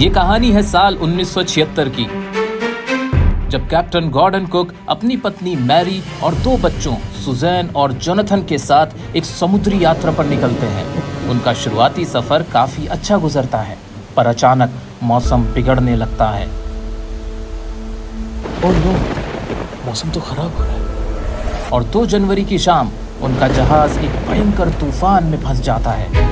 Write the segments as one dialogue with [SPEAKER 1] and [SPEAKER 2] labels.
[SPEAKER 1] ये कहानी है साल 1976 की, जब कैप्टन गॉर्डन कुक अपनी पत्नी मैरी और 2 बच्चों सुजैन और जोनाथन के साथ एक समुद्री यात्रा पर निकलते हैं। उनका शुरुआती सफर काफी अच्छा गुजरता है, पर अचानक मौसम बिगड़ने लगता है।
[SPEAKER 2] ओह नो, मौसम तो खराब हो रहा है।
[SPEAKER 1] और 2 जनवरी की शाम उनका जहाज एक भयंकर तूफान में फंस जाता है।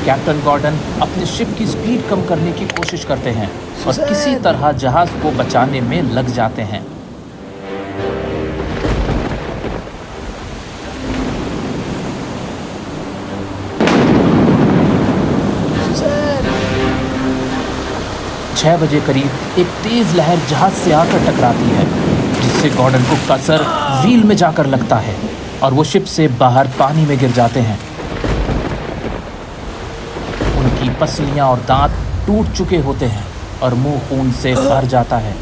[SPEAKER 1] कैप्टन गॉर्डन अपने शिप की स्पीड कम करने की कोशिश करते हैं और किसी तरह जहाज को बचाने में लग जाते हैं। छह बजे करीब एक तेज लहर जहाज से आकर टकराती है, जिससे गॉर्डन कुक का सर व्हील में जाकर लगता है और वो शिप से बाहर पानी में गिर जाते हैं। उनकी पसलियां और दांत टूट चुके होते हैं और मुंह खून से भर जाता है।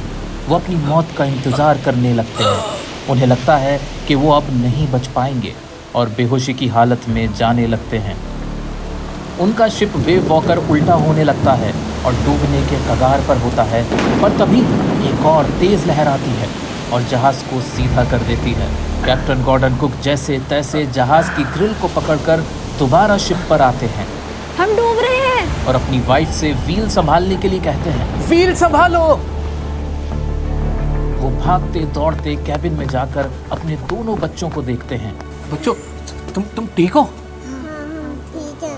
[SPEAKER 1] वो अपनी मौत का इंतज़ार करने लगते हैं। उन्हें लगता है कि वो अब नहीं बच पाएंगे और बेहोशी की हालत में जाने लगते हैं। उनका शिप वेव वॉकर उल्टा होने लगता है और डूबने के कगार पर होता है, पर तभी एक और तेज़ लहर आती है और जहाज़ को सीधा कर देती है। कैप्टन गॉर्डन कुक जैसे तैसे जहाज़ की ग्रिल को पकड़कर दोबारा शिप पर आते हैं।
[SPEAKER 3] हम डूब रहे हैं
[SPEAKER 1] और अपनी वाइफ से व्हील संभालने के लिए कहते हैं।
[SPEAKER 2] व्हील संभालो।
[SPEAKER 1] वो भागते दौड़ते कैबिन में जाकर अपने दोनों बच्चों को देखते हैं।
[SPEAKER 2] बच्चों, तुम ठीक हो?
[SPEAKER 4] हाँ, ठीक है।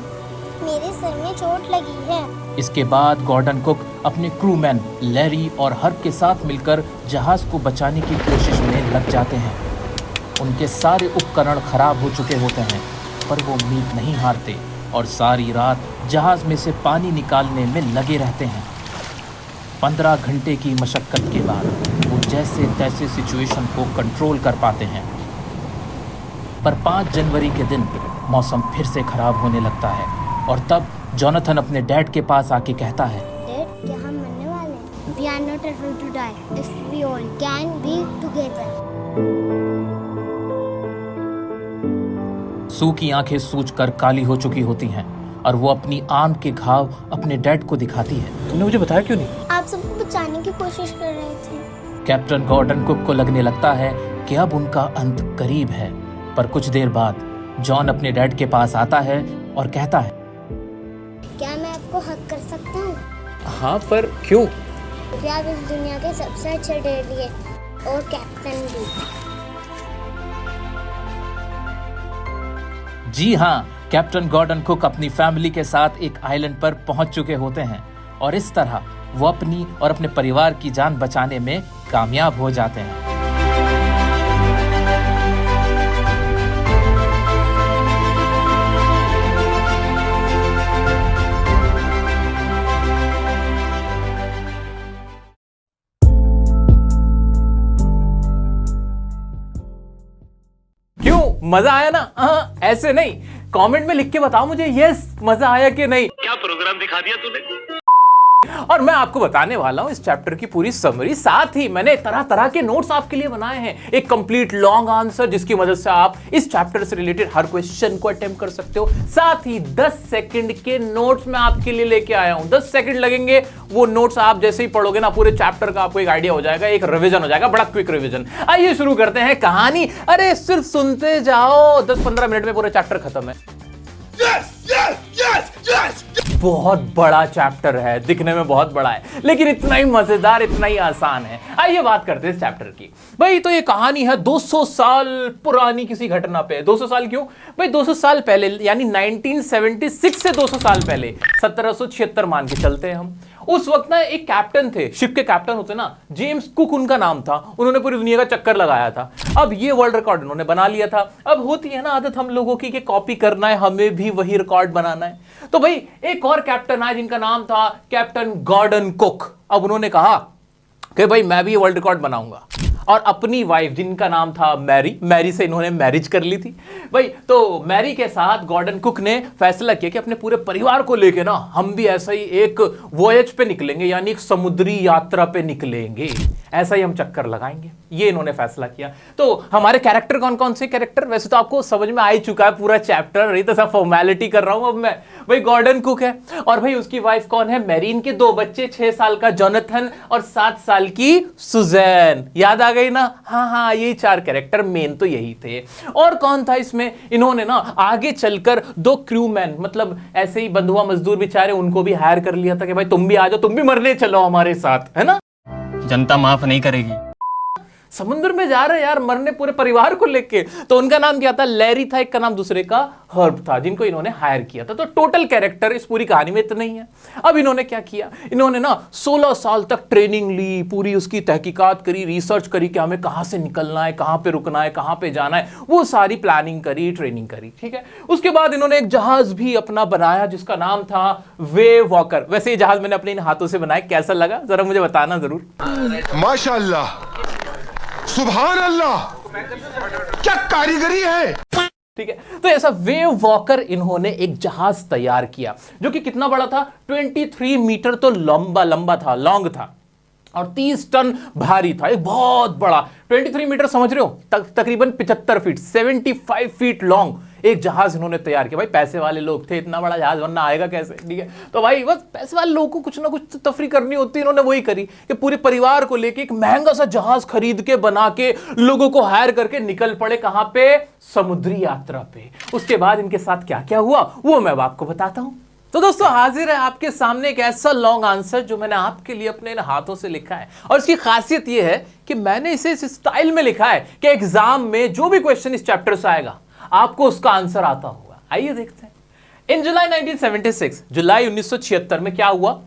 [SPEAKER 4] मेरे सर में चोट लगी है।
[SPEAKER 1] इसके बाद गॉर्डन कुक अपने क्रूमैन लैरी और हर्ब के साथ मिलकर जहाज को बचाने की कोशिश में लग जाते हैं। उनके सारे उपकरण खराब हो चुके होते हैं, पर वो उम्मीद नहीं हारते और सारी रात जहाज में से पानी निकालने में लगे रहते हैं। 15 घंटे की मशक्कत के बाद वो जैसे तैसे सिचुएशन को कंट्रोल कर पाते हैं, पर 5 जनवरी के दिन मौसम फिर से खराब होने लगता है और तब जोनाथन अपने डैड के पास आके कहता है,
[SPEAKER 4] डैड, क्या हम मरने वाले हैं? We are not ready to die if we all can be together.
[SPEAKER 1] सू की आंखें सूजकर काली हो चुकी होती हैं और वो अपनी आंख के घाव अपने डैड को दिखाती है।
[SPEAKER 2] तुमने मुझे बताया क्यों नहीं?
[SPEAKER 4] आप सबको बचाने की कोशिश कर रहे थे।
[SPEAKER 1] कैप्टन गॉर्डन कुक को लगने लगता है कि अब उनका अंत करीब है, पर कुछ देर बाद जॉन अपने डैड के पास आता है और कहता है,
[SPEAKER 4] क्या मैं आपको हक कर सकता हूँ?
[SPEAKER 2] हाँ, पर क्यों?
[SPEAKER 4] क्योंकि आप इस दुनिया के सबसे अच्छे डैडी हैं और कैप्टन भी।
[SPEAKER 1] जी हाँ, कैप्टन गॉर्डन कुक अपनी फैमिली के साथ एक आइलैंड पर पहुंच चुके होते हैं और इस तरह वो अपनी और अपने परिवार की जान बचाने में कामयाब हो जाते हैं।
[SPEAKER 2] क्यों, मजा आया ना? हाँ, ऐसे नहीं, कमेंट में लिख के बताओ मुझे यस मजा आया कि नहीं।
[SPEAKER 5] क्या प्रोग्राम दिखा दिया तूने?
[SPEAKER 2] और मैं आपको बताने वाला हूं इस चैप्टर की पूरी समरी, साथ ही मैंने तरह तरह के नोट्स आपके लिए बनाए हैं। एक कंप्लीट लॉन्ग आंसर जिसकी मदद से आप इस चैप्टर से रिलेटेड हर क्वेश्चन को अटेम्प्ट कर सकते हो। साथ ही 10 सेकंड के नोट्स मैं आपके लिए लेके आया हूं। 10 सेकंड लगेंगे, वो नोट्स आप जैसे ही पढ़ोगे ना पूरे चैप्टर का आपको एक आइडिया हो जाएगा, एक रिवीजन हो जाएगा, बड़ा क्विक रिवीजन। आइए शुरू करते हैं कहानी। अरे सिर्फ सुनते जाओ, 10-15 मिनट में पूरा चैप्टर खत्म है।
[SPEAKER 5] Yes yes yes yes.
[SPEAKER 2] बहुत बड़ा चैप्टर है, दिखने में बहुत बड़ा है, लेकिन इतना ही मजेदार, इतना ही आसान है। आइए बात करते हैं इस चैप्टर की। भाई तो ये कहानी है 200 साल पुरानी किसी घटना पे। 200 साल क्यों भाई? 200 साल पहले, यानी 1976 से 200 साल पहले 1776 मान के चलते हैं हम। उस वक्त ना एक कैप्टन थे, शिप के कैप्टन होते ना, जेम्स कुक उनका नाम था। उन्होंने पूरी दुनिया का चक्कर लगाया था। अब ये वर्ल्ड रिकॉर्ड उन्होंने बना लिया था। अब होती है ना आदत हम लोगों की कि कॉपी करना है, हमें भी वही रिकॉर्ड बनाना है। तो भाई एक और कैप्टन आया जिनका नाम था कैप्टन गॉर्डन कुक। अब उन्होंने कहा कि भाई मैं भी ये वर्ल्ड रिकॉर्ड बनाऊंगा। और अपनी वाइफ जिनका नाम था मैरी, मैरी से इन्होंने मैरिज कर ली थी भाई। तो मैरी के साथ गॉर्डन कुक ने फैसला किया कि अपने पूरे परिवार को लेके ना हम भी ऐसा ही एक वॉयज पे निकलेंगे, यानी एक समुद्री यात्रा पे निकलेंगे, ऐसा ही हम चक्कर लगाएंगे, ये इन्होंने फैसला किया। तो हमारे कैरेक्टर कौन कौन से कैरेक्टर, वैसे तो आपको समझ में आ ही चुका है पूरा चैप्टर, नहीं तो सब फॉर्मेलिटी कर रहा हूं अब मैं। भाई गॉर्डन कुक है और भाई उसकी वाइफ कौन है, मैरी, इनके 2 बच्चे, 6 साल का जोनाथन और 7 साल की सुजैन। याद आ गई ना? हाँ, यही 4 कैरेक्टर मेन तो यही थे। और कौन था इसमें, इन्होंने ना आगे चलकर 2 क्रूमैन, मतलब ऐसे ही बंधुआ मजदूर बेचारे, उनको भी हायर कर लिया था कि भाई तुम भी आ जाओ, तुम भी मरने चलो हमारे साथ, है ना।
[SPEAKER 6] जनता माफ नहीं करेगी।
[SPEAKER 2] समुद्र में जा रहे यार मरने पूरे परिवार को लेके। तो उनका नाम क्या था, लैरी था, एक का नाम दूसरे का हर्ब था, जिनको इन्होंने हायर किया था। तो टोटल कैरेक्टर इस पूरी कहानी में इतना ही है। अब इन्होंने क्या किया, इन्होंने ना 16 साल तक ट्रेनिंग ली, पूरी उसकी तहकीकात करी, रिसर्च करी कि हमें कहां से निकलना है, कहां पे रुकना है, कहां पे जाना है, वो सारी प्लानिंग करी, ट्रेनिंग करी, ठीक है। उसके बाद इन्होंने एक जहाज भी अपना बनाया जिसका नाम था वेव वॉकर। वैसे ये जहाज मैंने अपने इन हाथों से बनाया, कैसा लगा जरा मुझे बताना जरूर।
[SPEAKER 5] माशाअल्लाह, सुभान अल्लाह, क्या कारीगरी है।
[SPEAKER 2] ठीक है, तो ऐसा वेव वॉकर इन्होंने एक जहाज तैयार किया जो कि कितना बड़ा था, 23 मीटर तो लंबा था, लॉन्ग था, और 30 टन भारी था, एक बहुत बड़ा। 23 मीटर समझ रहे हो, तकरीबन 75 फीट, 75 फीट लॉन्ग एक जहाज इन्होंने तैयार किया। भाई पैसे वाले लोग थे, इतना बड़ा जहाज वरना आएगा कैसे, ठीक है। तो भाई बस पैसे वाले लोगों को कुछ ना कुछ तो तफरी करनी होती है, इन्होंने वही करी कि पूरे परिवार को लेके एक महंगा सा जहाज खरीद के, बना के, लोगों को हायर करके निकल पड़े कहां पे, समुद्री यात्रा पे। उसके बाद इनके साथ क्या क्या हुआ वो मैं आपको बताता हूं। तो दोस्तों हाजिर है आपके सामने एक ऐसा लॉन्ग आंसर जो मैंने आपके लिए अपने इन हाथों से लिखा है, और इसकी खासियत यह है कि मैंने इसे इस स्टाइल में लिखा है कि एग्जाम में जो भी क्वेश्चन इस चैप्टर से आएगा आपको उसका आंसर आता होगा। आइए देखते हैं। इन जुलाई 1976, जुलाई 1976 में क्या हुआ,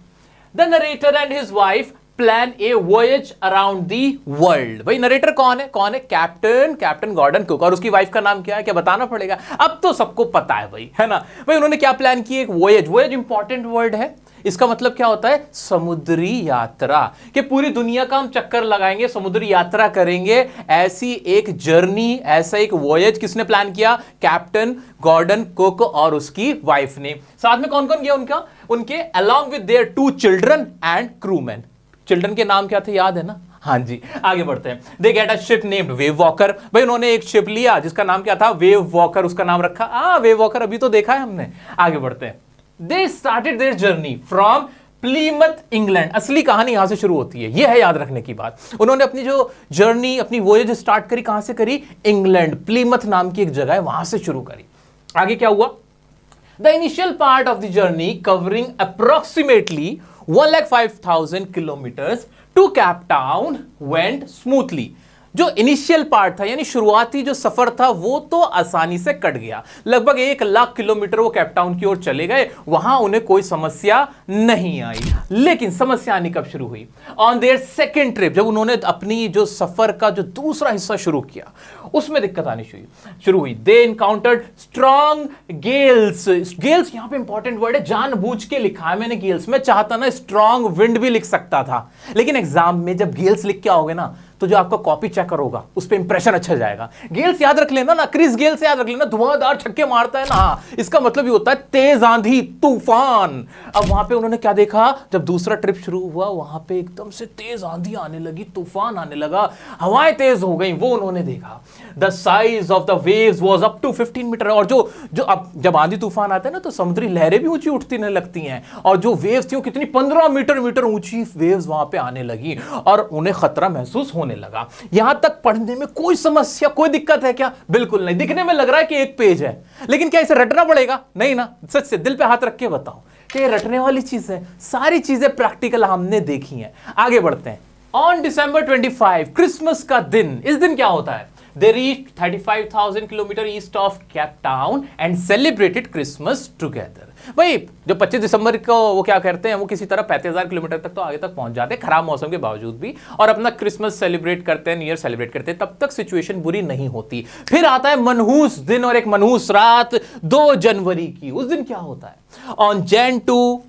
[SPEAKER 2] the narrator and his wife plan A voyage around the world. भाई नरेटर कौन है, कैप्टन गॉर्डन कुक, और उसकी वाइफ का नाम क्या है, क्या बताना पड़ेगा, अब तो सबको पता है भाई, है ना। भाई उन्होंने क्या प्लान किया, एक वॉयज इंपॉर्टेंट वर्ड है, इसका मतलब क्या होता है, समुद्री यात्रा, कि पूरी दुनिया का हम चक्कर लगाएंगे, समुद्री यात्रा करेंगे, ऐसी एक जर्नी, ऐसा एक वॉयज किसने प्लान किया, कैप्टन गॉर्डन कुक और उसकी वाइफ ने। साथ में कौन कौन गया उनके along with their 2 children and crewman. Children के नाम क्या थे, याद है ना? हाँ जी, आगे बढ़ते हैं। They get a ship named wave walker. भाई उन्होंने एक शिप लिया जिसका नाम क्या था, वेव वॉकर, उसका नाम रखा। वेव वॉकर अभी तो देखा है हमने। आगे बढ़ते हैं। They started their journey from Plymouth England. असली कहानी यहां से शुरू होती है, यह है याद रखने की बात। उन्होंने अपनी जो जर्नी, अपनी वॉयज स्टार्ट करी, कहां से करी, इंग्लैंड, प्लीमथ नाम की एक जगह है, वहां से शुरू करी। आगे क्या हुआ, the initial part of the journey covering approximately 1,05,000 kilometers to Cape Town went smoothly। जो इनिशियल पार्ट था यानी शुरुआती जो सफर था वो तो आसानी से कट गया, लगभग 1,00,000 किलोमीटर वो केप टाउन की ओर चले गए, वहां उन्हें कोई समस्या नहीं आई। लेकिन समस्या आनी कब शुरू हुई, ऑन देयर सेकेंड ट्रिप, जब उन्होंने अपनी जो सफर का जो दूसरा हिस्सा शुरू किया उसमें दिक्कत आनी शुरू हुई। दे इनकाउंटर्ड स्ट्रॉन्ग गेल्स। गेल्स यहां पे इंपॉर्टेंट वर्ड है, जानबूझ के लिखा है मैंने गेल्स, मैं चाहता ना स्ट्रॉन्ग विंड भी लिख सकता था, लेकिन एग्जाम में जब गेल्स लिख के आओगे ना तो जो आपका कॉपी चेकर होगा उस पर इंप्रेशन अच्छा जाएगा। गेल्स याद रख लेना ना, क्रिस गेल से याद रख लेना, धुआंधार छक्के मारता है ना, इसका मतलब ये होता है तेज आंधी तूफान। अब वहां पे उन्होंने क्या देखा, जब दूसरा ट्रिप शुरू हुआ वहां पे एकदम से तेज आंधी आने लगी, तूफान आने लगा, हवाएं तेज हो गई, वो उन्होंने देखा। The size of the waves was up to 15 metre. और जो अब जब आंधी तूफान आता है ना तो समुद्री लहरें भी ऊंची उठती लगती हैं, और जो वेव्स थी वो कितनी 15 मीटर ऊंची वेव्स वहां पे आने लगी और उन्हें खतरा महसूस होने लगा। यहां तक पढ़ने में कोई समस्या, कोई दिक्कत है क्या? बिल्कुल नहीं। दिखने में लग रहा है कि एक पेज है, लेकिन क्या इसे रटना पड़ेगा? नहीं ना, सच से दिल पे हाथ रख के बताओ कि ये रटने वाली चीज है? सारी चीजें प्रैक्टिकल हमने देखी हैं। आगे बढ़ते हैं। ऑन December 25, क्रिसमस का दिन, इस दिन क्या होता है? They reached 35,000 kilometer east of Cape Town and celebrated Christmas together। भाई जो 25 दिसंबर को वो क्या करते हैं, वो किसी तरह 35,000 किलोमीटर तक तो आगे तक पहुंच जाते हैं खराब मौसम के बावजूद भी, और अपना क्रिसमस सेलिब्रेट करते हैं, न्यू ईयर सेलिब्रेट करते हैं, तब तक सिचुएशन बुरी नहीं होती। फिर आता है मनहूस दिन और एक मनहूस रात 2 जनवरी की। उस दिन क्या होता है? On Jan 2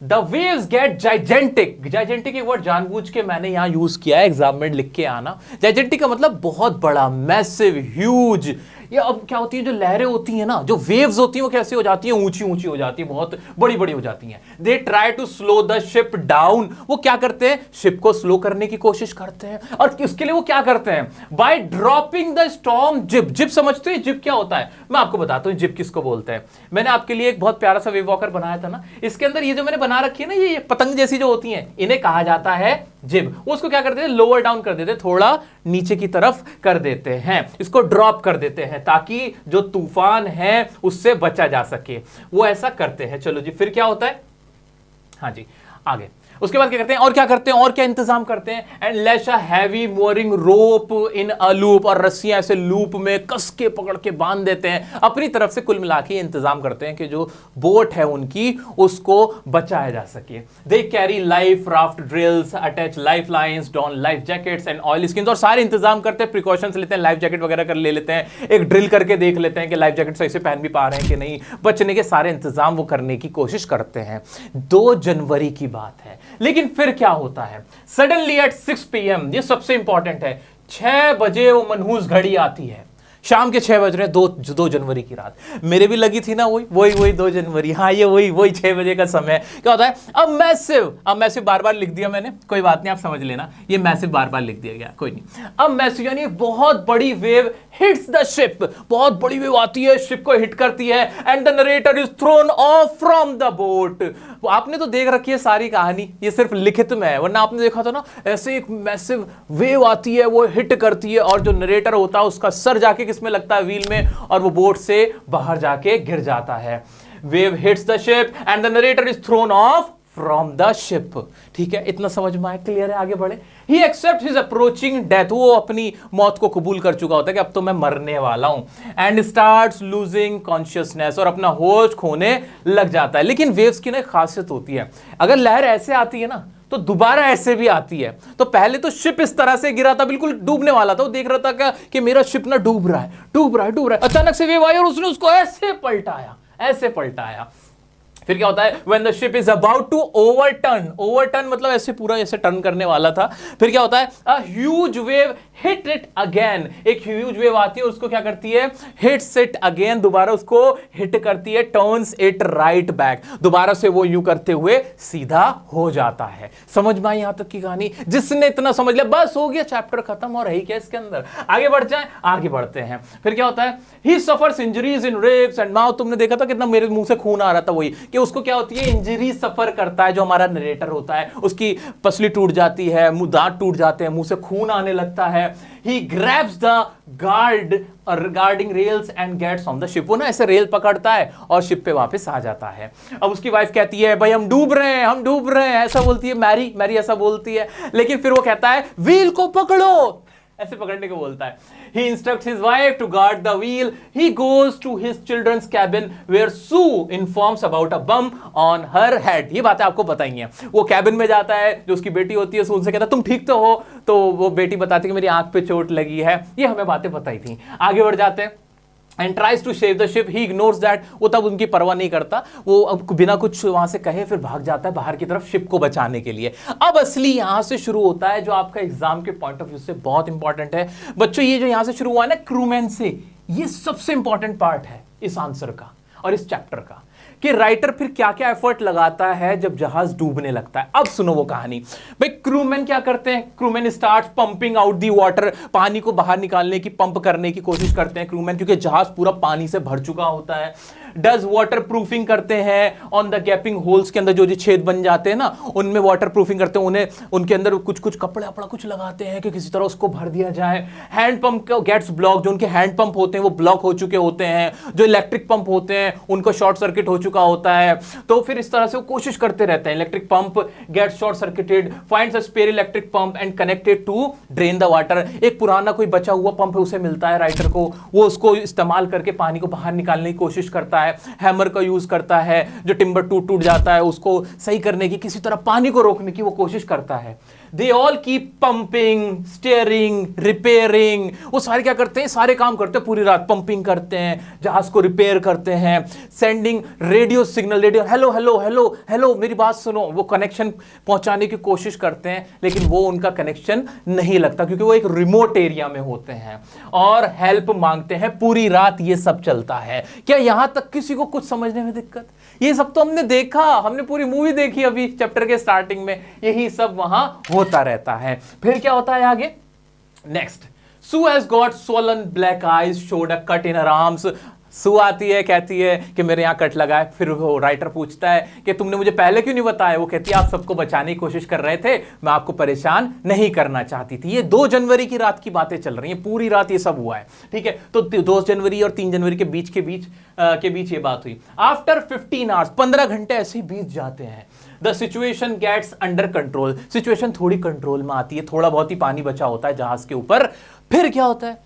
[SPEAKER 2] the waves get gigantic. Gigantic एक वर्ड जानबूझ के मैंने यहां यूज किया है, एग्जाम में लिख के आना। जाइजेंटिक का मतलब बहुत बड़ा, मैसिव, ह्यूज। ये अब क्या होती है, जो लहरें होती हैं ना, जो वेव्स होती हैं, वो कैसे हो जाती हैं, ऊंची ऊंची हो जाती है, बहुत बड़ी बड़ी हो जाती हैं। They try to slow the ship down. वो क्या करते हैं, शिप को स्लो करने की कोशिश करते हैं। और इसके लिए वो क्या करते हैं, by dropping the storm jib. Jib समझते हैं, जिप क्या होता है, मैं आपको बताता हूं जिप किसको बोलते हैं। मैंने आपके लिए एक बहुत प्यारा सा वेव वॉकर बनाया था ना, इसके अंदर ये जो मैंने बना रखी है ना, ये पतंग जैसी जो होती हैं, इन्हें कहा जाता है जिब। उसको क्या करते हैं, लोअर डाउन कर देते हैं, थोड़ा नीचे की तरफ कर देते हैं, इसको ड्रॉप कर देते हैं ताकि जो तूफान है उससे बचा जा सके। वो ऐसा करते हैं। चलो जी, फिर क्या होता है, हाँ जी आगे। उसके बाद क्या करते हैं, और क्या करते हैं, और क्या इंतजाम करते हैं, and lash a heavy mooring rope in a loop. और रस्सियां ऐसे लूप में कस के पकड़ के बांध देते हैं अपनी तरफ से। कुल मिला के इंतजाम करते हैं कि जो बोट है उनकी, उसको बचाया जा सके। They carry life raft drills, attach life lines, don life jackets and oilskins. और सारे इंतजाम करते हैं, प्रिकॉशंस लेते हैं, लाइफ जैकेट वगैरह कर ले लेते हैं, एक ड्रिल करके देख लेते हैं कि लाइफ जैकेट सही से पहन भी पा रहे हैं कि नहीं, बचने के सारे इंतजाम वो करने की कोशिश करते हैं। 2 जनवरी की बात है। लेकिन फिर क्या होता है, सडनली एट 6 PM, ये सबसे इंपॉर्टेंट है, 6 बजे वो मनहूस घड़ी आती है। शाम के 6 बज रहे हैं, 2 जनवरी की रात। मेरे भी लगी थी ना वही 2 जनवरी। हाँ, ये वही 6 बजे का समय। क्या होता है, अब मैसिव बार बार लिख दिया मैंने, कोई बात नहीं, आप समझ लेना, ये मैसिव बार बार लिख दिया गया, कोई नहीं। अब मैसिव यानी बहुत बड़ी वेव हिट्स द शिप। बहुत बड़ी वेव आती है, शिप को हिट करती है, and the narrator is throne of from the boat. आपने तो देख रखी है सारी कहानी, ये सिर्फ लिखित में है, वरना आपने देखा था ना, ऐसे एक मैसिव वेव आती है, वो हिट करती है, और जो नरेटर होता है उसका सर जाके किसमें लगता है, व्हील में, और वो बोट से बाहर जाके गिर जाता है। Wave hits the ship and the narrator is throne of from the ship. ठीक है, इतना समझ में आया, क्लियर है, आगे बढ़े। ही एक्सेप्ट हिज अप्रोचिंग डेथ। वो अपनी मौत को कबूल कर चुका होता है कि अब तो मैं मरने वाला हूं। एंड स्टार्ट्स लूजिंग कॉन्शियसनेस, और अपना होश खोने लग जाता है। लेकिन वेव्स की ना एक खासियत होती है, अगर लहर ऐसे आती है ना, तो दोबारा ऐसे भी आती है। तो पहले तो शिप इस तरह से गिरा था, बिल्कुल डूबने वाला था, वो देख रहा था क्या कि मेरा शिप ना डूब रहा है। अचानक से वेव आई और उसने उसको ऐसे पलटाया। फिर क्या होता है, when the ship is about to overturn मतलब ऐसे पूरा ऐसे टर्न करने वाला था। फिर क्या होता है, a huge wave hit it again। एक huge wave आती है, उसको क्या करती है, hits it again, दोबारा उसको हिट करती है, turns it right back, दोबारा से वो यूं करते हुए सीधा हो जाता है। समझ में आई यहां तक की कहानी? जिसने इतना समझ लिया, बस हो गया, चैप्टर खत्म। और रही क्या इसके अंदर, आगे बढ़ जाए, आगे बढ़ते हैं। फिर क्या होता है, he suffers injuries in ribs and mouth। तुमने देखा था कितना मेरे मुंह से खून आ रहा था, वही कि उसको क्या होती है, इंजरी सफर करता है। जो हमारा नरेटर होता है, उसकी पसली टूट जाती है, दांत टूट जाते हैं, मुंह से खून आने लगता है। He grabs the guarding rails and gets on the ship। वो ना ऐसे रेल पकड़ता है और शिप पे वापस आ जाता है। अब उसकी वाइफ कहती है, भाई हम डूब रहे हैं, ऐसा बोलती है मैरी ऐसा बोलती है। लेकिन फिर वो कहता है, व्हील को पकड़ो, ऐसे पकड़ने को बोलता है। He instructs his wife to guard the wheel. He goes to his children's cabin where Sue informs about a bump on her head। ये बातें आपको बताई हैं। वो कैबिन में जाता है, जो उसकी बेटी होती है, सू उनसे कहता है तुम ठीक तो हो? तो वो बेटी बताती है कि मेरी आंख पे चोट लगी है। ये हमें बातें बताई थी। आगे बढ़ जाते हैं। And tries to save the ship, he ignores that. वो तब उनकी परवाह नहीं करता, वो अब बिना कुछ वहां से कहे फिर भाग जाता है बाहर की तरफ शिप को बचाने के लिए। अब असली यहां से शुरू होता है, जो आपका एग्जाम के पॉइंट ऑफ व्यू से बहुत इंपॉर्टेंट है बच्चों। ये जो यहां से शुरू हुआ है ना, क्रूमैन से, ये सबसे इंपॉर्टेंट पार्ट है इस आंसर का और इस चैप्टर का, कि राइटर फिर क्या क्या एफर्ट लगाता है जब जहाज डूबने लगता है। अब सुनो वो कहानी। भाई क्रूमैन क्या करते हैं, crewman start pumping out the water. पानी को बाहर निकालने की, पंप करने की कोशिश करते हैं क्रूमैन, क्योंकि जहाज पूरा पानी से भर चुका होता है। डज वाटर प्रूफिंग करते हैं ऑन द गैपिंग होल्स के अंदर, जो छेद बन जाते हैं ना, उनमें वाटर प्रूफिंग करते हैं। उन्हें उनके अंदर कुछ कपड़े अपड़ा कुछ लगाते हैं कि किसी तरह उसको भर दिया जाए। हैंड पंप गेट्स ब्लॉक, जो उनके हैंड पंप होते हैं वो ब्लॉक हो चुके होते हैं। जो इलेक्ट्रिक पंप होते हैं उनको शॉर्ट सर्किट हो चुका होता है। तो फिर इस तरह से वो कोशिश करते रहते हैं। Electric pump gets short circuited, finds a spare electric pump and connected to drain the water. एक पुराना कोई बचा हुआ पंप है, उसे मिलता है राइटर को, वो उसको इस्तेमाल करके पानी को बाहर निकालने की कोशिश करता है। हैमर का यूज करता है, जो टिम्बर टूट जाता है उसको सही करने की, किसी तरह पानी को रोकने की वो कोशिश करता है। They all keep pumping, steering, repairing. वो सारे क्या करते हैं, सारे काम करते हैं पूरी रात, पंपिंग करते हैं, जहाज को रिपेयर करते हैं, sending radio signal, radio hello hello hello hello मेरी बात सुनो, वो कनेक्शन पहुंचाने की कोशिश करते हैं, लेकिन वो उनका कनेक्शन नहीं लगता क्योंकि वो एक रिमोट एरिया में होते हैं और हेल्प मांगते हैं। पूरी रात ये सब चलता है। क्या यहां तक किसी को कुछ समझने में दिक्कत? ये सब तो हमने देखा, हमने पूरी मूवी देखी अभी चैप्टर के स्टार्टिंग में, यही सब वहां होता रहता है। फिर क्या होता है आगे? Next, Sue has got swollen black eyes, showed a cut in her arms. Sue आती है, कहती है कि मेरे यहाँ कट लगा है। फिर वो राइटर पूछता है कि तुमने मुझे पहले क्यों नहीं बताया? वो कहती है आप सबको बचाने की कोशिश कर रहे थे, मैं आपको परेशान नहीं करना चाहती थी। ये 2 जनवरी की रात की बातें चल रही हैं, पूरी रात ये सब हुआ है, ठीक है। तो 2 जनवरी और 3 जनवरी के बीच ये बात हुई। आफ्टर 15 आवर्स, 15 घंटे ऐसे ही बीत जाते हैं। The situation gets under control, situation थोड़ी कंट्रोल में आती है, थोड़ा बहुत ही पानी बचा होता है जहाज के ऊपर। फिर क्या होता है?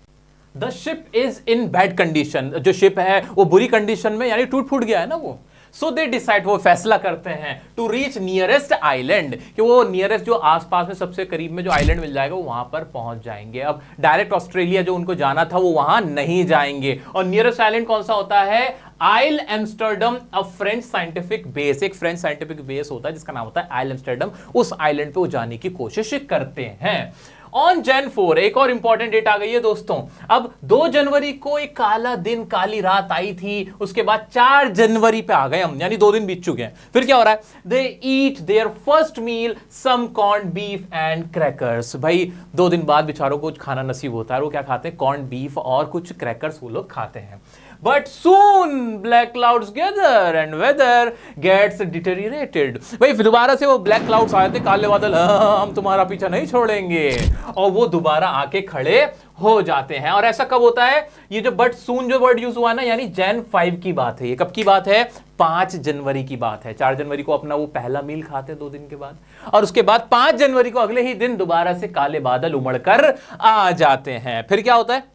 [SPEAKER 2] The ship is in bad condition, जो शिप है वो बुरी कंडीशन में, यानी टूट फूट गया है ना वो। सो दे डिसाइड, वो फैसला करते हैं टू रीच नियरेस्ट आइलैंड, कि वो नियरेस्ट जो आसपास में सबसे करीब में जो आइलैंड मिल जाएगा वो वहां पर पहुंच जाएंगे। अब डायरेक्ट ऑस्ट्रेलिया जो उनको जाना था वो वहां नहीं जाएंगे। और नियरेस्ट आइलैंड कौन सा होता है? Isle Amsterdam, a French scientific base. एक फ्रेंच साइंटिफिक बेस होता है जिसका नाम होता है आइल एम्स्टर्डम। उस आइलैंड पे वो जाने की कोशिश करते हैं। ऑन Jan 4 एक और इंपॉर्टेंट डेट आ गई है दोस्तों। अब 2 जनवरी को एक काला दिन, काली रात आई थी, उसके बाद 4 जनवरी पे आ गए हम, यानी 2 दिन बीत चुके हैं। फिर क्या हो रहा है? They eat their first meal, some corn beef and crackers. भाई 2 दिन बाद बेचारों को खाना नसीब होता है, वो क्या खाते हैं? कॉर्न बीफ और कुछ क्रैकर्स वो लोग खाते हैं। But soon black clouds gather and weather gets deteriorated। भाई दोबारा से वो ब्लैक क्लाउड्स आए थे, काले बादल, हम तुम्हारा पीछा नहीं छोड़ेंगे, और वो दोबारा आके खड़े हो जाते हैं। और ऐसा कब होता है? ये जो बट सून जो वर्ड यूज हुआ ना, यानी Jan 5 की बात है। ये कब की बात है? 5 जनवरी की बात है। 4 जनवरी को अपना वो पहला मील खाते हैं 2 दिन के बाद, और उसके बाद 5 जनवरी को अगले ही दिन दोबारा से काले बादल उमड़कर आ जाते हैं। फिर क्या होता है?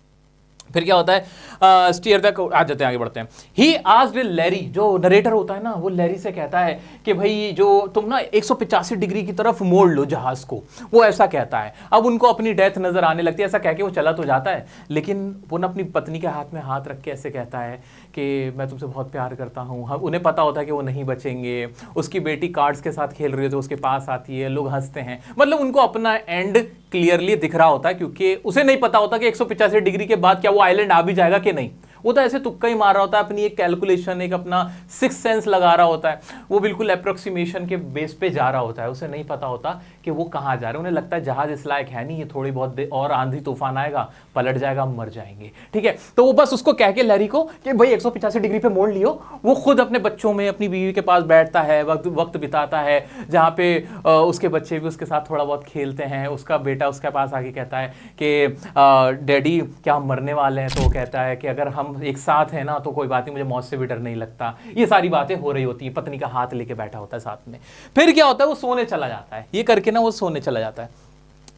[SPEAKER 2] स्टीयर तक आ जाते हैं, आगे बढ़ते हैं। ही आस्क्ड लैरी, जो नरेटर होता है ना, वो लैरी से कहता है कि भाई जो तुम ना 185 डिग्री की तरफ मोड़ लो जहाज को, वो ऐसा कहता है। अब उनको अपनी डेथ नजर आने लगती है, ऐसा कह के वो चला तो जाता है, लेकिन वो ना अपनी पत्नी के हाथ में हाथ रख के ऐसे कहता है कि मैं तुमसे बहुत प्यार करता हूँ। उन्हें पता होता है कि वो नहीं बचेंगे। उसकी बेटी कार्ड्स के साथ खेल रही है तो उसके पास आती है, लोग हंसते हैं, मतलब उनको अपना एंड क्लियरली दिख रहा होता है, क्योंकि उसे नहीं पता होता कि 185 डिग्री के बाद क्या वो आइलैंड आ भी जाएगा कि नहीं। वो तो ऐसे तुक्का ही मार रहा होता है, अपनी एक कैलकुलेशन, एक अपना 6th सेंस लगा रहा होता है। वो बिल्कुल अप्रोक्सीमेशन के बेस पे जा रहा होता है, उसे नहीं पता होता कि वो कहाँ जा रहे हैं। उन्हें लगता है जहाज इस लायक है नहीं, ये थोड़ी बहुत और आंधी तूफान आएगा, पलट जाएगा, हम मर जाएंगे, ठीक है। तो वो बस उसको कह के लैरी को कि भाई 185 डिग्री पे मोड़ लियो। वो खुद अपने बच्चों में, अपनी बीवी के पास बैठता है, वक्त बिताता है, जहाँ पे उसके बच्चे भी उसके साथ थोड़ा बहुत खेलते हैं। उसका बेटा उसके पास आके कहता है कि डैडी क्या हम मरने वाले हैं? तो वो कहता है कि अगर हम एक साथ हैं ना तो कोई बात नहीं, मुझे मौत से भी डर नहीं लगता। ये सारी बातें हो रही होती है, पत्नी का हाथ लेके बैठा होता है साथ में। फिर क्या होता है? वो सोने चला जाता है, ये करके ना वो सोने चला जाता है।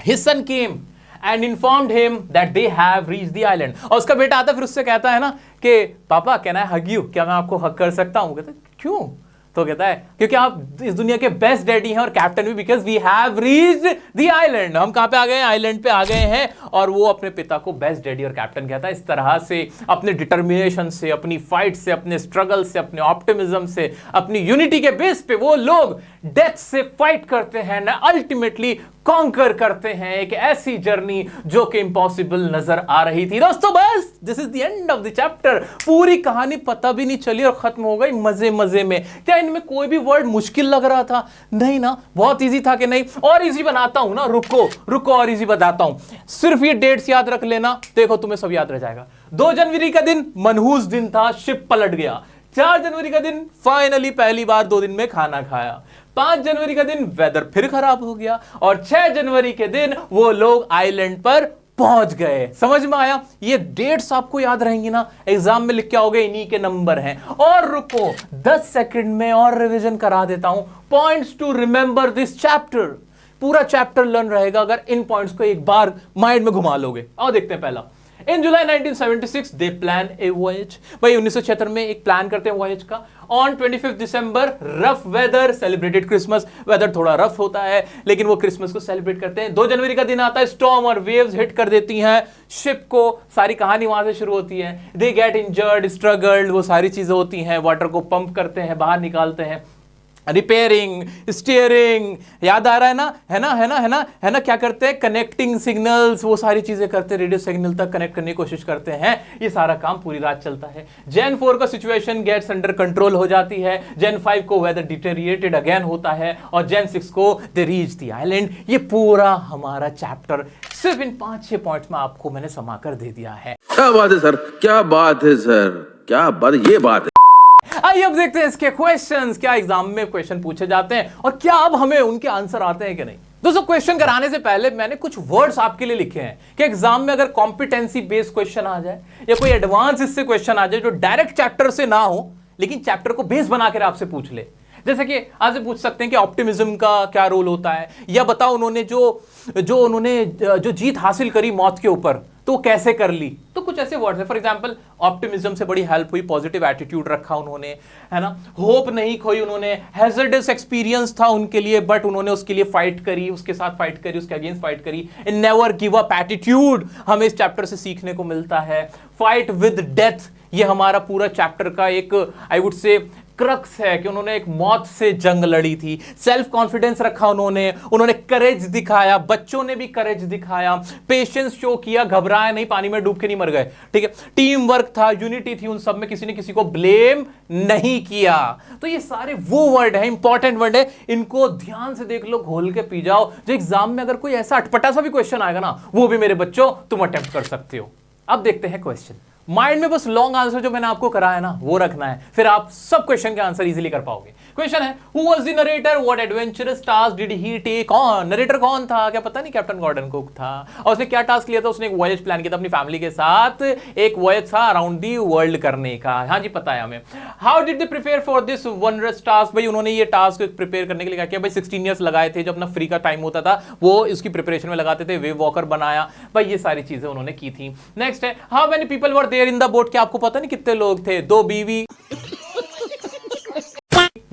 [SPEAKER 2] His son came and informed him that they have reached the island। और उसका बेटा आता है, फिर उससे कहता है ना कि पापा कैन आई हग यू, क्या मैं आपको हग कर सकता हूँ? कहता है क्यों? तो कहता है क्योंकि आप इस दुनिया के बेस्ट डैडी हैं और कैप्टन भी, because we have reached the island. हम कहां पे आ गए हैं? आइलैंड पे आ गए हैं। और वो अपने पिता को बेस्ट डैडी और कैप्टन कहता है। इस तरह से अपने डिटर्मिनेशन से, अपनी फाइट से, अपने स्ट्रगल से, अपने ऑप्टिमिज्म से, अपनी यूनिटी के बेस पे वो लोग डेथ से फाइट करते हैं ना, अल्टीमेटली कॉन्कर करते हैं एक ऐसी जर्नी जो कि इम्पॉसिबल नजर आ रही थी। दोस्तों बस this is the end of the chapter. पूरी कहानी पता भी नहीं चली और खत्म हो गई मजे मजे में। क्या इनमें कोई भी वर्ड मुश्किल लग रहा था? नहीं ना, बहुत इजी था कि नहीं? और इजी बनाता हूं ना, रुको और इजी बताता हूं। सिर्फ ये डेट्स याद रख लेना, देखो तुम्हें सब याद रह जाएगा। 2 जनवरी का दिन मनहूस दिन था, शिप पलट गया। 4 जनवरी का दिन फाइनली पहली बार 2 दिन में खाना खाया। 5 जनवरी का दिन वेदर फिर खराब हो गया, और 6 जनवरी के दिन वो लोग आइलैंड पर पहुंच गए। समझ में आया? ये डेट्स आपको याद रहेंगी ना, एग्जाम में लिख के आओगे, इन्हीं के नंबर हैं। और रुको 10 सेकंड में और रिवीजन करा देता हूं, points to remember this chapter. पूरा चैप्टर लर्न रहेगा अगर इन पॉइंट्स को एक बार माइंड में घुमा लोगे। आओ देखते हैं। पहला, इन जुलाई 1976 दे प्लान ए वॉयज। भाई 1976 में एक प्लान करते हैं वॉयज का। On 25 December rough weather celebrated Christmas. Weather थोड़ा रफ होता है लेकिन वो क्रिसमस को सेलिब्रेट करते हैं। 2 जनवरी का दिन आता है, स्टॉर्म और वेव्स हिट कर देती हैं शिप को। सारी कहानी वहां से शुरू होती है। दे गेट इंजर्ड, स्ट्रगल्ड, वो सारी चीजें होती हैं। वाटर को पंप करते हैं, बाहर निकालते हैं, रिपेयरिंग, स्टीयरिंग, याद आ रहा है ना, है ना, क्या करते हैं, कनेक्टिंग सिग्नल्स, वो सारी चीजें करते हैं, रेडियो सिग्नल तक कनेक्ट करने की कोशिश करते हैं। ये सारा काम पूरी रात चलता है। Gen 4 का सिचुएशन गेट्स अंडर कंट्रोल हो जाती है। Gen 5 को वेदर डिटेरिएटेड अगेन होता है और Gen 6 को दे रीच द आइलैंड। ये पूरा हमारा चैप्टर सिर्फ इन 5-6 पॉइंट्स में आपको मैंने समाकर दे दिया है।
[SPEAKER 7] क्या बात है सर, क्या बात है सर, क्या बात, ये बात है।
[SPEAKER 2] आइए अब देखते हैं इसके क्वेश्चंस। क्या एग्जाम में क्वेश्चन पूछे जाते हैं और क्या अब हमें उनके आंसर आते हैं कि नहीं। दोस्तों क्वेश्चन कराने से पहले मैंने कुछ वर्ड्स आपके लिए लिखे हैं कि एग्जाम में अगर कॉम्पिटेंसी बेस्ड क्वेश्चन आ जाए या कोई एडवांस इससे क्वेश्चन आ जाए जो डायरेक्ट चैप्टर से ना हो लेकिन चैप्टर को बेस बनाकर आपसे पूछ ले। जैसे कि आपसे पूछ सकते हैं कि ऑप्टिमिज्म का क्या रोल होता है, या बताओ उन्होंने जो जीत हासिल करी मौत के ऊपर तो कैसे कर ली। तो कुछ ऐसे वर्ड्स है, फॉर एग्जांपल ऑप्टिमिज्म से बड़ी हेल्प हुई, पॉजिटिव एटीट्यूड रखा उन्होंने, है ना, होप नहीं खोई उन्होंने, हैजर्डस एक्सपीरियंस था उनके लिए बट उन्होंने उसके लिए फाइट करी, उसके साथ फाइट करी, उसके अगेंस्ट फाइट करी। नेवर गिव अप एटीट्यूड हमें इस चैप्टर से सीखने को मिलता है। फाइट विद डेथ, ये हमारा पूरा चैप्टर का एक आई वुड से क्रक्स है कि उन्होंने एक मौत से जंग लड़ी थी। सेल्फ कॉन्फिडेंस रखा उन्होंने करेज दिखाया, बच्चों ने भी करेज दिखाया, पेशेंस शो किया, घबराए नहीं, पानी में डूब के नहीं मर गए, ठीक है। टीम वर्क था, यूनिटी थी उन सब में, किसी ने किसी को ब्लेम नहीं किया। तो ये सारे वो वर्ड है, इंपॉर्टेंट वर्ड है, इनको ध्यान से देख लो, घोल के पी जाओ। जो एग्जाम में अगर कोई ऐसा अटपटा सा भी क्वेश्चन आएगा ना, वो भी मेरे बच्चों तुम अटेम्प्ट कर सकते हो। अब देखते हैं क्वेश्चन। माइंड में बस लॉन्ग आंसर जो मैंने आपको कराया ना वो रखना है, फिर आप सब क्वेश्चन के आंसर इजीली कर पाओगे। क्वेश्चन है, who was the narrator, what adventurous task did he take on. Narrator कौन था, क्या पता नहीं, कैप्टन गॉर्डन कुक था। और उसने क्या टास्क लिया था, उसने एक वॉयज प्लान किया था अपनी फैमिली के साथ, एक वॉयज था अराउंड दी वर्ल्ड करने का। हाँ जी पता है हमें। How did they prepare for this wondrous task, भाई उन्होंने ये टास्क प्रिपेयर करने के लिए क्या किया, भाई 16 ईयर्स लगाए थे, जो अपना फ्री का टाइम होता था वो इसकी प्रिपरेशन में लगाते थे, वेव वॉकर बनाया, भाई ये सारी चीजें उन्होंने की थी। नेक्स्ट है, how many people were there in the boat, क्या आपको पता नहीं कितने लोग थे, 2 बीवी,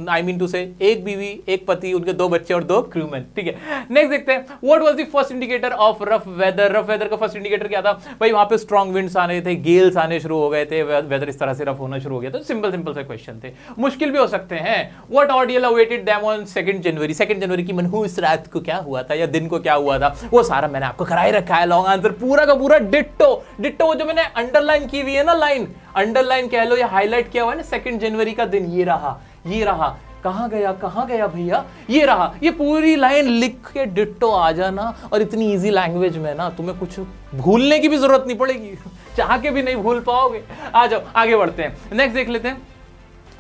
[SPEAKER 2] आई मीन टू से एक बीवी, एक पति, उनके 2 बच्चे और 2 क्रूमैन, ठीक है। नेक्स्ट देखते हैं, what was the first indicator of rough weather. Rough weather का फर्स्ट इंडिकेटर क्या था, भाई वहां पे स्ट्रॉन्ग विंड्स आने थे, गेल्स आने शुरू हो गए थे, वेदर इस तरह से रफ होना शुरू हो गया। तो सिंपल से क्वेश्चन थे, मुश्किल भी हो सकते हैं। What ordeal awaited them on 2 January, 2 जनवरी की मनहूस रात को क्या हुआ था या दिन को क्या हुआ था, वो सारा मैंने आपको कराए रखा है। लॉन्ग आंसर पूरा का पूरा डिट्टो जो मैंने अंडरलाइन की हुई है ना, लाइन अंडरलाइन कह लो या हाईलाइट किया हुआ है ना, 2 जनवरी का दिन ये रहा, कहां गया भैया, ये रहा, ये पूरी लाइन लिख के डिट्टो आ जाना। और इतनी इजी लैंग्वेज में ना तुम्हें कुछ भूलने की भी जरूरत नहीं पड़ेगी, चाह के भी नहीं भूल पाओगे। आ जाओ आगे बढ़ते हैं, नेक्स्ट देख लेते हैं।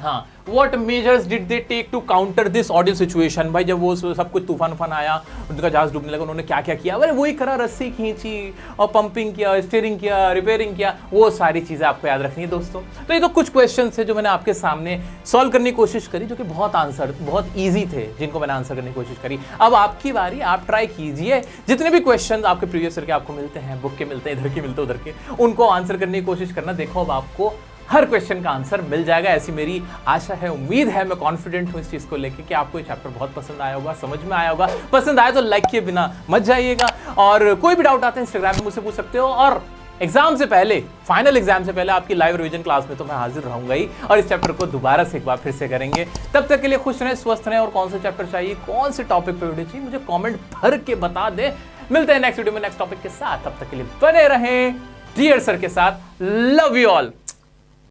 [SPEAKER 2] हाँ, What measures did they take to counter this ordeal situation? भाई जब वो सब कुछ तूफान आया, उनका जहाज डूबने लगा, उन्होंने क्या क्या किया, अरे वही करा, रस्सी खींची और पंपिंग किया, स्टीयरिंग किया, रिपेयरिंग किया, वो सारी चीजें आपको याद रखनी है दोस्तों। तो ये तो कुछ क्वेश्चन थे जो मैंने आपके सामने सॉल्व करने की कोशिश करी, जो कि बहुत ईजी थे, जिनको मैंने आंसर करने की कोशिश करी। अब आपकी बारी, आप ट्राई कीजिए, जितने भी क्वेश्चन आपके प्रीवियस ईयर के आपको मिलते हैं, बुक के मिलते हैं, इधर के मिलते हैं, उधर के, उनको आंसर करने की कोशिश करना। देखो अब आपको हर क्वेश्चन का आंसर मिल जाएगा, ऐसी मेरी आशा है, उम्मीद है, मैं कॉन्फिडेंट हूं इस चीज को लेके कि आपको ये चैप्टर बहुत पसंद आया होगा, समझ में आया होगा। पसंद आया तो लाइक किए बिना मत जाइएगा, और कोई भी डाउट आता है इंस्टाग्राम पे मुझसे पूछ सकते हो। और एग्जाम से पहले, फाइनल एग्जाम से पहले आपकी लाइव रिवीजन क्लास में तो मैं हाजिर रहूंगा ही, और इस चैप्टर को दोबारा से एक बार फिर से करेंगे। तब तक के लिए खुश रहें, स्वस्थ रहें, और कौन सा चैप्टर चाहिए, कौन से टॉपिक पे वीडियो चाहिए, मुझे कॉमेंट भर के बता दे। मिलते हैं नेक्स्ट वीडियो में नेक्स्ट टॉपिक के साथ, तब तक के लिए बने रहें डियर सर के साथ। Love you all.